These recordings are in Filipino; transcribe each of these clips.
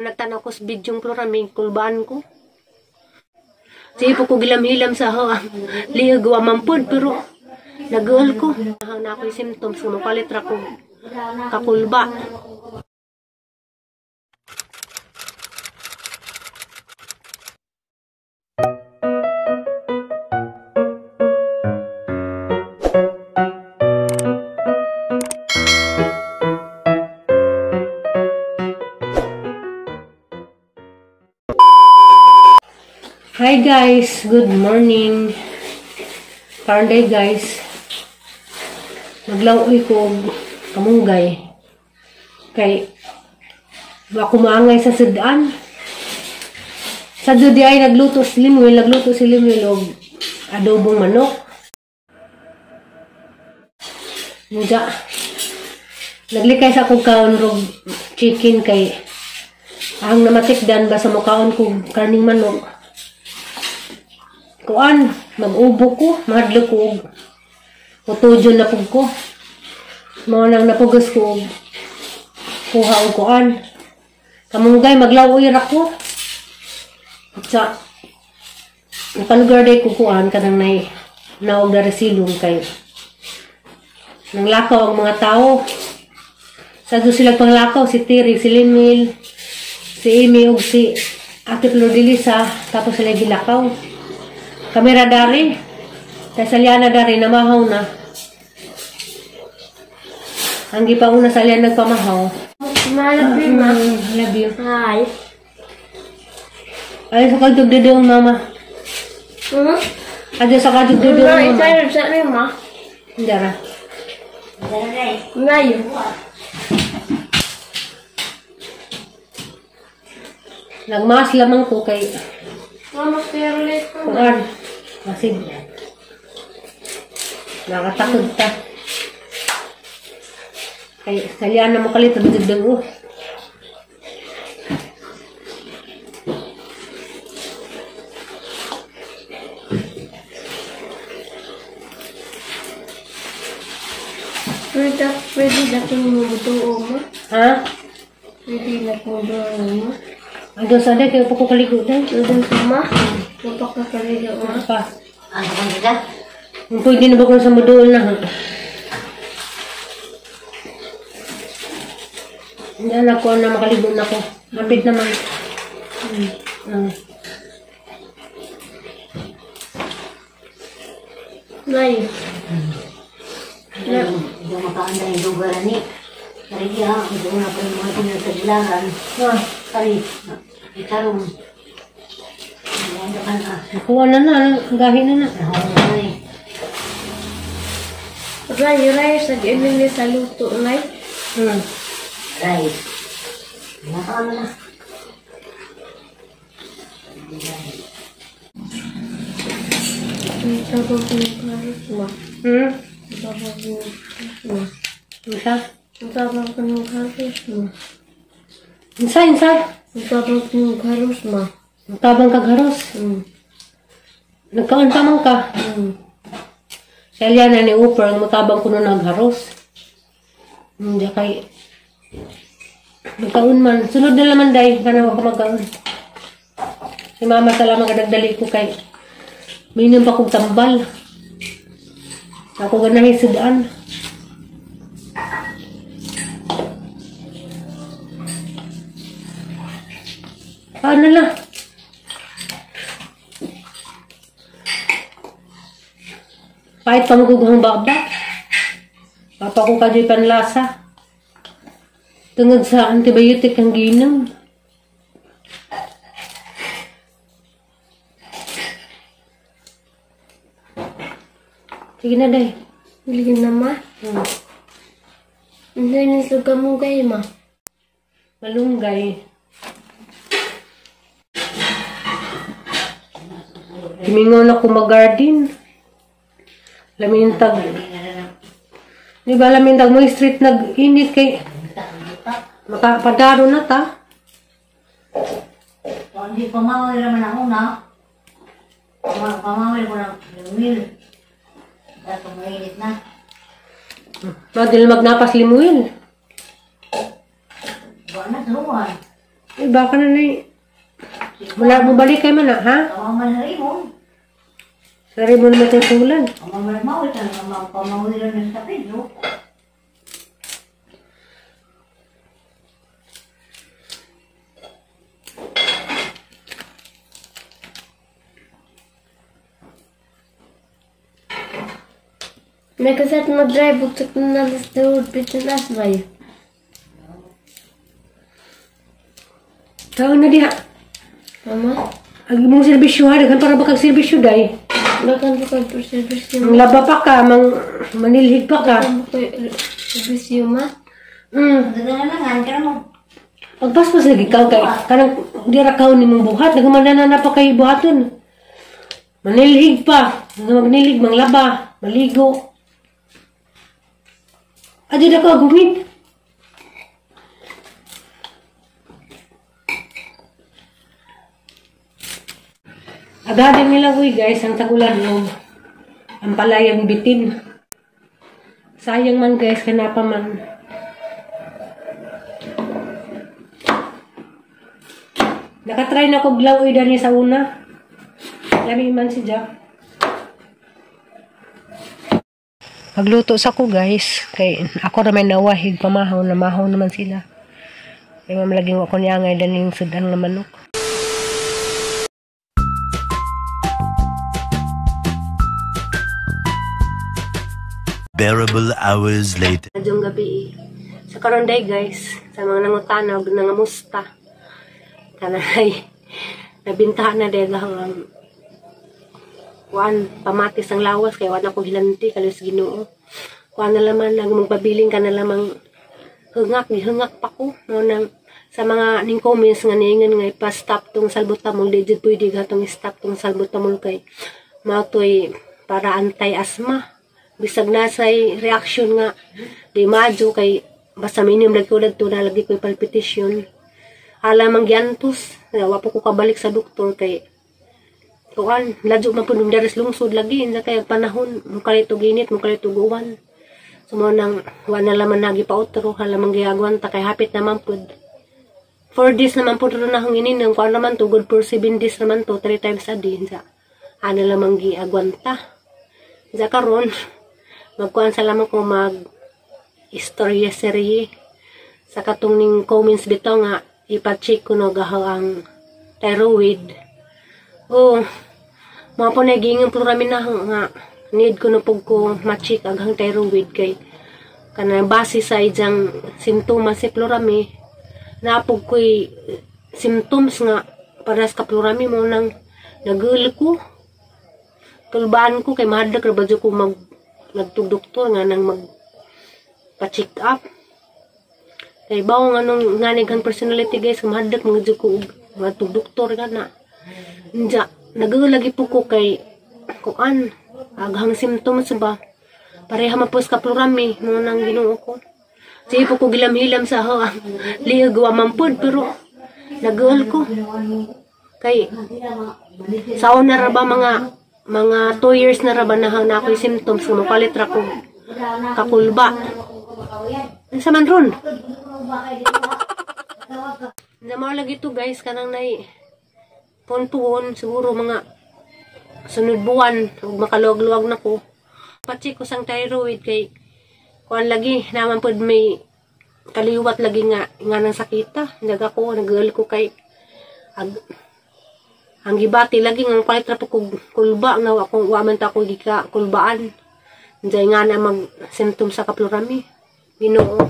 Nagtanaw ko sa bidyong programming kulbaan ko. Sige po ko gilam-hilam sa ho. Lihag wa mampod pero nag-uol ko. Na ako yung symptoms ko mapalit ra ko kakulba. Hi guys, good morning. Karday guys, naglaoy ko kamunggay. Kay ako maangay sa sudan. Sa dudi ay nagluto si Limuel og adobong manok. Nga naglikay sa akong kaon rog chicken kay ang namatikdan ba sa mukaon ko karning manok. Kuan, mag-ubo ko, mahadlo ko, utudyon na pug ko. Mga nang napugas ko, kuha o kuan. Kamunggay, maglawoy ra ko. At sa, nakalugar day ko kuan, kanang naog na resilong kayo. Nang lakaw ang mga tao. Sa doon silang panglakaw, si Tiri, si Limil, si Amy, o si Ate Flordilisa, tapos sila gilakaw. Kamera dari, Salyana dari, namahaw na. Ang gipauna Salyan nagpamahaw. Love you, ma. Love you. Hi. Ay, sa kagdugdudong, mama. Ay, sa kagdugdudong, mama. Ikaw sa ni ma. Hindi ra. Ngayon. Nagmas lamang ko kay Mama, pero late ko. kuan. Masig. Nakatakod ta. Kay Salyan na mo kalit, dugdug oh. Pwede na kong mabutuo mo. Ha? Pwede na kong butuo mo. Ando sa day, kaya pa ko kaligo day. Pwede sa ma. Mapakakaliga mo. Pa. Ano ka nila? Pwede na ba kung sa mudool na ha? Hindi anak ko na makaligo na ko. Mapit naman. Ngayon. Hindi makaanda yung lugar ni. Kaya niya, hindi mo na pa yung mga pinagsagilangan. Kaya, ikarong. Nakuha na. Gahi na na. Rice, nag-inili sa luto, ngay. Rice. Nakakano na. Tabang ko yung karos mo. Tabang ko yung karos mo. Isa? Tabang ko yung karos mo. Isa. Tabang ko yung karos mo. Tabang kagharos. Nagkaon pa man ka. Kaya na ni Upper, mutabang ko na nagharos. Hindi kay... Magkaon man. Sunod na naman day. Kana ako magkaon. Si mama salamat kadagdali ko kay... Minom pa kong tambal. Ako ganahin sudaan. Paano na? Kahit panggughang babak. Papa ko kajoy panlasa. Tungod sa antibiotic ang ginang. Sige na, day. Hindi na, ma. Hindi nisuga mo kayo, ma. Malunggay. Himingon ako mag-garden. Lamintag. Di ba lamintag mo street nag-init kay makapadaro na ta? Hindi pamawal naman ako na. Pamawal ko ng Limuel. Dato mainit na. Madil magnapas Limuel. Buwan na turuan. Baka na wala mo balik kay man na, ha? Kawaman hari mo. Sari mo naman tayo tulan. Kawaman mau ito. Pamawilan ng sa Pedro. May kasat na drive, butok na nalis daw, pitinas ba yun? Tawag na diha. Mama? Agi mong serbisyo ha, dagan para bakag serbisyo day. Bakan bukad per service Ang yung laba pa ka, manilhig pa ka. bakan bukad service yung ma? Dagananangan ka mo. Pagpaspas lagi ka kay, kanang dira ka ni mong buhat, dagan mananana pa kay buhaton. Manilhig pa, magnilig, manglaba, maligo. Adi na ka gumit. Agadin nila ko guys, ang tagulan mo. Ang palayang bitin. Sayang man guys, kanapa man. Nakatry na ko glawoy dani sa una. Lami man si Jack. Magluto sa ko guys. Kay ako naman nawahig pamahaw. Namahaw naman sila. Kaya mamalaging ako niya ngay daning sudan na manok. Bearable hours later. Adyong gabi sa karon day guys, sa mga nangutanaw, nangamusta. Kanay, nabintahan na day hanggang kuan pamatis ang lawas kaya wala ko hilanti kalos Ginoo. Kuan na laman lang magpabiling ka na lamang hungak pa ko no nang sa mga ning comments nga niingan nga ipa-stop tong salbutamol digit pwede gatong stop tong salbutamol kay matoy para anti-asthma. Bisag nasay reaction nga di madyo kay basta minim lagi ko dagto na lagi ko palpitation. Alam ang giantos, wa po ko kabalik sa doktor kay kuan ladyo man pud deres lungsod lagi na kay panahon mukalito ginit mukalito guwan. Sumo nang wala laman nagi pa utro halamang giagwan ta kay hapit naman pud 4 days naman pud ro na hong inin kuan naman to good for 7 days naman to 3 times a day sa ana lamang giagwan ta. Sa karon magkuan sa lamang ko mag istorya serye sa katong ning comments bitaw nga ipa-check ko no gahaw ang thyroid. Oh, mga po naging programi na nga need ko na pug ko ma-check aghang thyroid kay kana base sa ijang simptomas si plurami napog ko'y symptoms nga paras ka plurami mo nang nagul ko tulbaan ko kay mahadlak ra badyo ko nagtugdoktor nga nang magpa-check up. Kay bawo nga nung nganigang personality guys, mahadlak mga ko magtugdoktor nga na. Nja, nagulagi po ko kay kuan, aghang symptoms ba. Pareha mapos ka plurami, mo nang Ginoo ko. Sige po ko gilam-hilam sa ho, liig wa mampod, pero nagul ko. Kay, sao na ra ba mga 2 years na ra ba na ako'y symptoms nga mapalit ra ko kakulba. Sa man ron. Namaw lagi to guys kanang nay puntuon siguro mga sunod buwan ug makaluwag-luwag na ko. Pachi ko sang thyroid kay kuan lagi naman pud may kaliwat lagi nga nang sakita. Naga ko nagul ko kay ang gibati lagi ng palit ra po kulba nga akong wa man ta ko gika kulbaan. Diay nga na mag symptom sa kaplurami. Ginoo.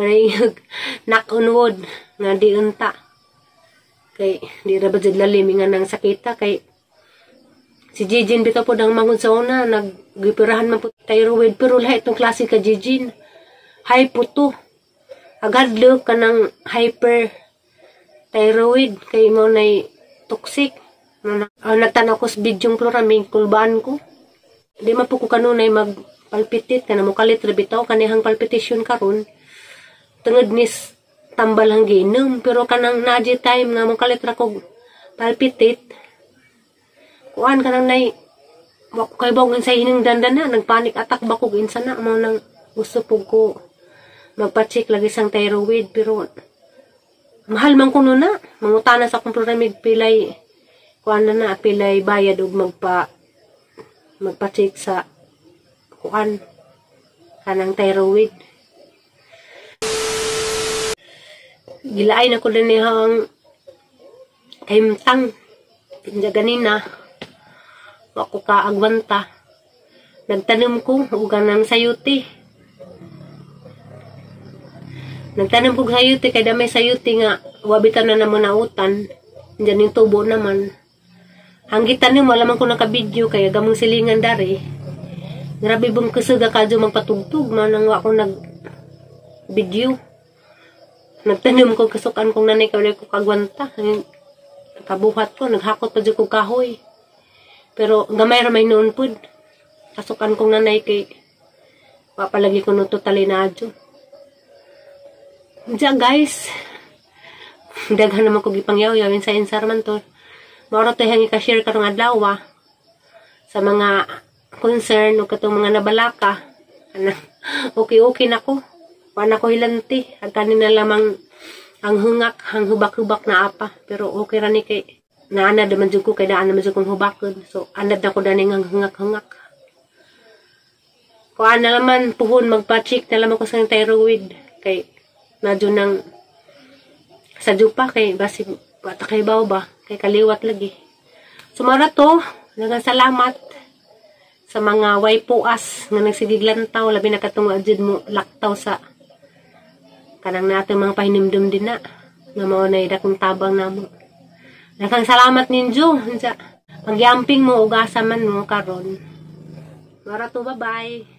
Manay knock on wood nga di unta. Kay di ra ba jud lalim nga nang sakita kay si Jijin bitaw po dang mangod sa una naggipirahan man po thyroid pero lahi itong klase ka Jijin. High po to. Agadlo ka ng hyper thyroid kay mo nay toxic. Nagtanaw ko sa bidyong plurami, kulbaan ko. Di man po ko kanunay magpalpitit, kana mo kalit bitaw kanihang palpitation karon. Tungod nis tambal hang ginom, pero kanang naji time nga mo kalit ra ko palpitit. Kuan kanang nay wa ko kay bawon sa hining dandana, nagpanic attack ba ko insana mo nang gusto po ko magpa-check lagi sang thyroid pero Mahal man kuno na. Mangutana sa akong programig pilay kuan na pilay bayad og magpa-check sa kuan kanang thyroid. Gilaay na ko din niyang kaimtang. Pinja ganina. Ako ka agwanta. Nagtanim ko og ganang sayuti. Nagtanim ko sayuti kay damay sayuti nga wabitan na naman nautan. Diyan yung tubo naman. Hanggi tanim wala man ko naka-video kaya gamong silingan dari. Grabe bang kusuga kadyo magpatugtog manang ako nag-video. Nagtanim ko kasukan kong nanay kay ko kagwanta. Kabuhat ko naghakot pa jud ko kahoy. Pero gamay ra may noon pud. Kasukan kong nanay kay papalagi ko no totally na adyo. Diyan guys. Daghan naman ko gipangyaw-yawin sa insarman to. Mao to hangi ka-share karong adlaw sa mga concern o katong mga nabalaka. Okay na ko. Wala ko hilanti. Ang kanina lamang ang hungak, ang hubak-hubak na apa. Pero okay ra ni kay naanad naman jud ko kay daan naman jud kong hubakon. So anad na ko daning ang hungak-hungak. Kuan na laman puhon magpa-check na laman ko sa thyroid kay nadyo nang sa jupa kay basi wata kay baw ba kay kaliwat lagi. Sumara to, daghang salamat sa mga way puas nga nagsigiglantaw labi na katong adjud mo laktaw sa kanang nato mga pahinimdum din na nga mao nay dakong tabang namo. Daghang salamat ninyo. Magyamping mo ug asa man mo karon. Mara to, bye-bye.